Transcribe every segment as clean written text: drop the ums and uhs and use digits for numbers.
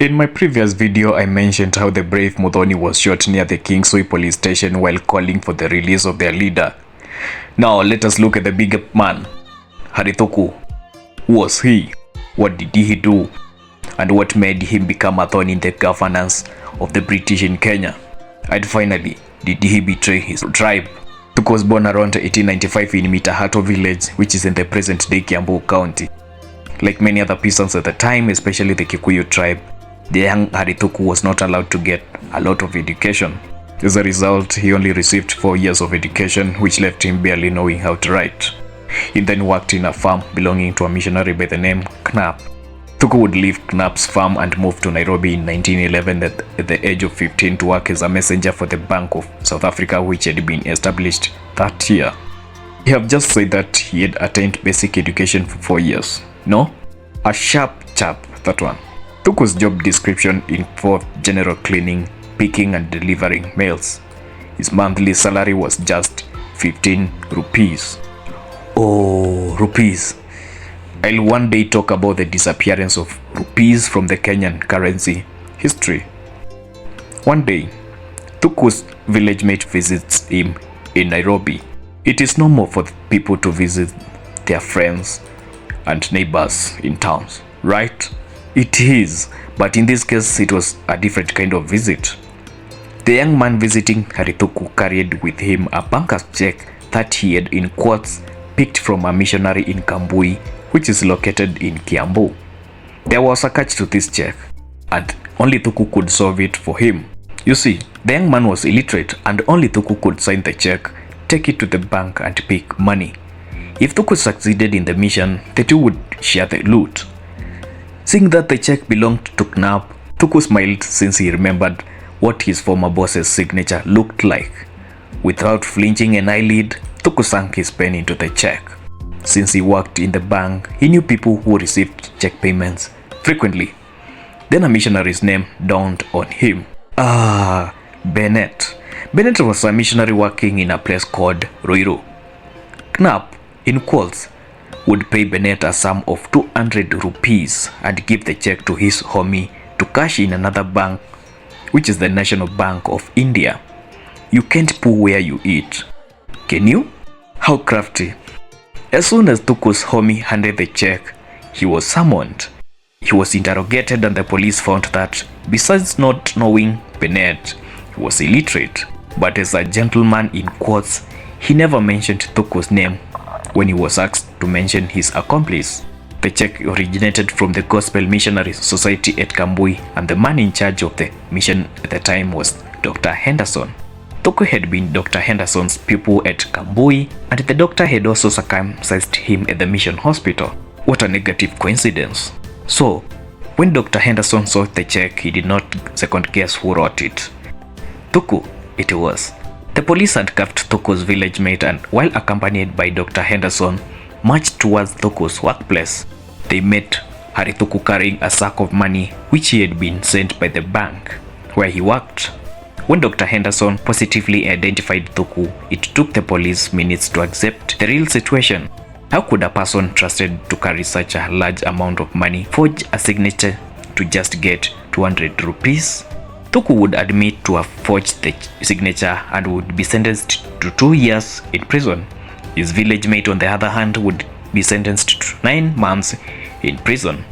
In my previous video, I mentioned how the brave Muthoni was shot near the Kingsway police station while calling for the release of their leader. Now let us look at the bigger man, Thuku. Who was he? What did he do? And what made him become a thorn in the governance of the British in Kenya? And finally, did he betray his tribe? Thuku was born around 1895 in Mitahato village, which is in the present-day Kiambu County. Like many other peasants at the time, especially the Kikuyu tribe, the young Thuku was not allowed to get a lot of education. As a result, he only received 4 years of education, which left him barely knowing how to write. He then worked in a farm belonging to a missionary by the name Knapp. Thuku would leave Knapp's farm and move to Nairobi in 1911 at the age of 15 to work as a messenger for the Bank of South Africa, which had been established that year. I have just said that he had attained basic education for 4 years. No? A sharp chap, that one. Thuku's job description involved general cleaning, picking and delivering mails. His monthly salary was just 15 rupees. Oh, rupees. I'll one day talk about the disappearance of rupees from the Kenyan currency history. One day, Thuku's village mate visits him in Nairobi. It is normal for people to visit their friends and neighbors in towns, right? It is, but in this case it was a different kind of visit. The young man visiting Thuku carried with him a banker's check that he had, in quotes, picked from a missionary in Kambui, which is located in Kiambu. There was a catch to this check, and only Thuku could solve it for him. You see, the young man was illiterate, and only Thuku could sign the check, take it to the bank and pick money. If Thuku succeeded in the mission, the two would share the loot. Seeing that the check belonged to Knapp, Thuku smiled since he remembered what his former boss's signature looked like. Without flinching an eyelid, Thuku sank his pen into the check. Since he worked in the bank, he knew people who received check payments frequently. Then a missionary's name dawned on him. Bennett. Bennett was a missionary working in a place called Ruiru. Knapp, in quotes, would pay Bennett a sum of 200 rupees and give the check to his homie to cash in another bank, which is the National Bank of India. You can't poo where you eat. Can you? How crafty. As soon as Thuku's homie handed the check, he was summoned. He was interrogated and the police found that, besides not knowing Bennett, he was illiterate. But as a gentleman in quotes, he never mentioned Thuku's name when he was asked to mention his accomplice. The check originated from the Gospel Missionary Society at Kambui, and the man in charge of the mission at the time was Dr. Henderson. Thuku had been Dr. Henderson's pupil at Kambui, and the doctor had also circumcised him at the mission hospital. What a negative coincidence. So, when Dr. Henderson saw the check, he did not second guess who wrote it. Thuku, it was. The police handcuffed Thuku's village mate and, while accompanied by Dr. Henderson, marched towards Thuku's workplace. They met Thuku carrying a sack of money which he had been sent by the bank where he worked. When Dr. Henderson positively identified Thuku, it took the police minutes to accept the real situation. How could a person trusted to carry such a large amount of money forge a signature to just get 200 rupees? Thuku would admit to have forged the signature and would be sentenced to 2 years in prison. His village mate, on the other hand, would be sentenced to 9 months in prison.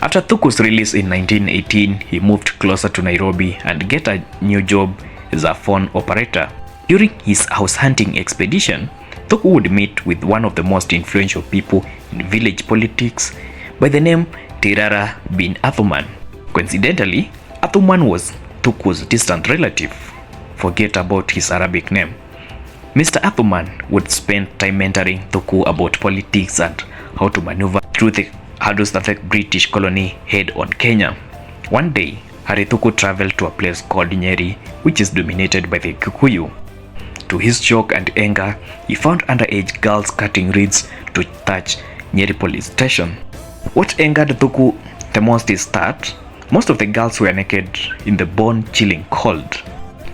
After Thuku's release in 1918, he moved closer to Nairobi and get a new job as a phone operator. During his house hunting expedition, Thuku would meet with one of the most influential people in village politics by the name Tirara bin Athuman. Coincidentally, Athuman was Thuku's distant relative. Forget about his Arabic name. Mr. Athuman would spend time mentoring Thuku about politics and how to maneuver through the hurdles that the British colony had on Kenya. One day, Thuku traveled to a place called Nyeri, which is dominated by the Kikuyu. To his shock and anger, he found underage girls cutting reeds to touch Nyeri police station. What angered Thuku the most is that most of the girls were naked in the bone-chilling cold.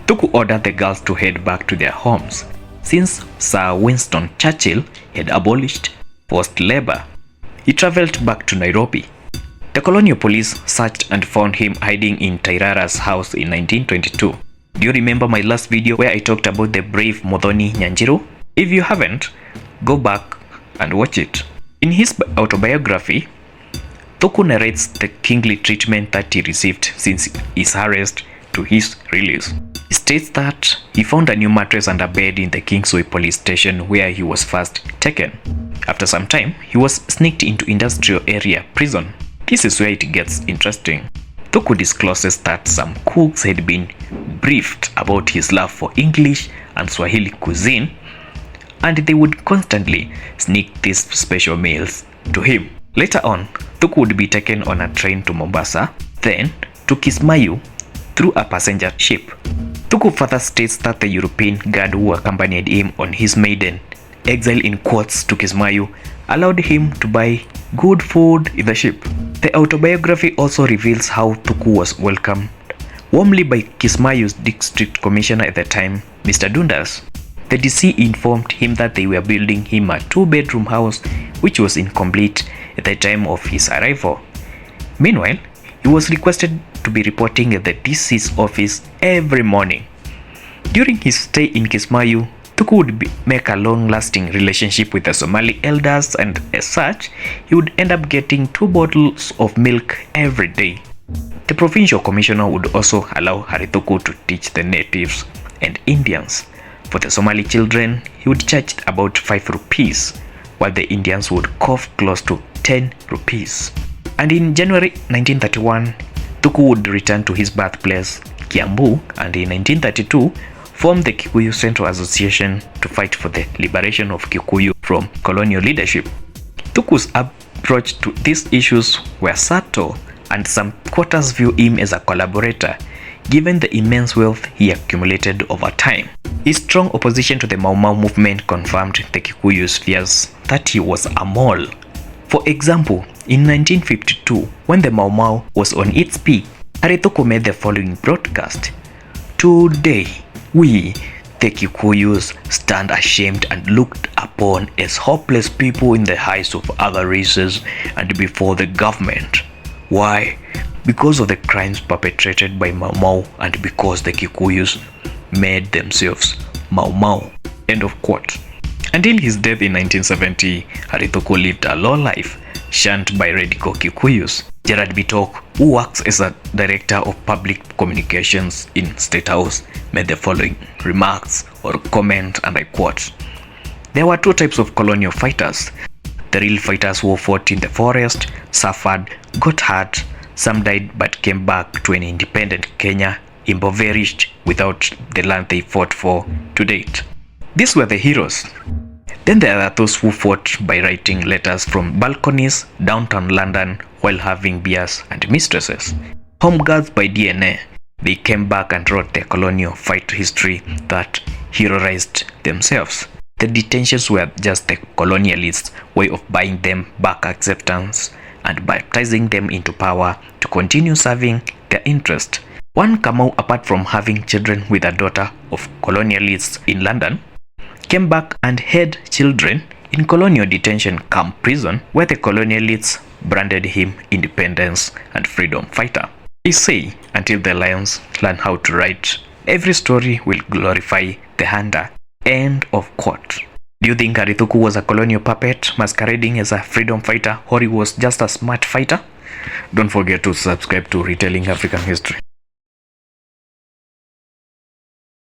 Thuku ordered the girls to head back to their homes, since Sir Winston Churchill had abolished forced labor. He traveled back to Nairobi. The colonial police searched and found him hiding in Tairara's house in 1922. Do you remember my last video where I talked about the brave Muthoni Nyanjiru? If you haven't, go back and watch it. In his autobiography, Thuku narrates the kingly treatment that he received since his arrest to his release. He states that he found a new mattress and a bed in the Kingsway police station where he was first taken. After some time, he was sneaked into industrial area prison. This is where it gets interesting. Thuku discloses that some cooks had been briefed about his love for English and Swahili cuisine, and they would constantly sneak these special meals to him. Later on, Thuku would be taken on a train to Mombasa, then to Kismayu through a passenger ship. Thuku further states that the European guard who accompanied him on his maiden exile in quotes to Kismayu allowed him to buy good food in the ship. The autobiography also reveals how Thuku was welcomed warmly by Kismayu's district commissioner at the time, Mr. Dundas. The DC informed him that they were building him a 2-bedroom house which was incomplete at the time of his arrival. Meanwhile, he was requested to be reporting at the DC's office every morning. During his stay in Kismayu, Thuku would make a long-lasting relationship with the Somali elders, and as such, he would end up getting 2 bottles of milk every day. The provincial commissioner would also allow Thuku to teach the natives and Indians. For the Somali children, he would charge about 5 rupees, while the Indians would cough close to 10 rupees. And in January 1931, Thuku would return to his birthplace, Kiambu, and in 1932, formed the Kikuyu Central Association to fight for the liberation of Kikuyu from colonial leadership. Thuku's approach to these issues were subtle, and some quarters view him as a collaborator, given the immense wealth he accumulated over time. His strong opposition to the Mau Mau movement confirmed the Kikuyu's fears that he was a mole. For example, in 1952, when the Mau Mau was on its peak, Thuku made the following broadcast: "Today, we, the Kikuyus, stand ashamed and looked upon as hopeless people in the eyes of other races and before the government. Why? Because of the crimes perpetrated by Mau Mau and because the Kikuyus made themselves Mau Mau." End of quote. Until his death in 1970, Thuku lived a low life, shunned by radical Kikuyus. Gerard Bitok, who works as a director of public communications in State House, made the following remarks or comment, and I quote: "There were 2 types of colonial fighters. The real fighters who fought in the forest, suffered, got hurt, some died but came back to an independent Kenya, impoverished without the land they fought for to date. These were the heroes. Then there are those who fought by writing letters from balconies downtown London while having beers and mistresses. Home girls by DNA, they came back and wrote their colonial fight history that heroized themselves. The detentions were just the colonialists' way of buying them back acceptance and baptizing them into power to continue serving their interest. One Kamau, apart from having children with a daughter of colonialists in London, came back and had children in colonial detention camp prison, where the colonialists branded him independence and freedom fighter. They say, until the lions learn how to write, every story will glorify the hunter." End of quote. Do you think Thuku was a colonial puppet masquerading as a freedom fighter, or he was just a smart fighter? Don't forget to subscribe to Retelling African History.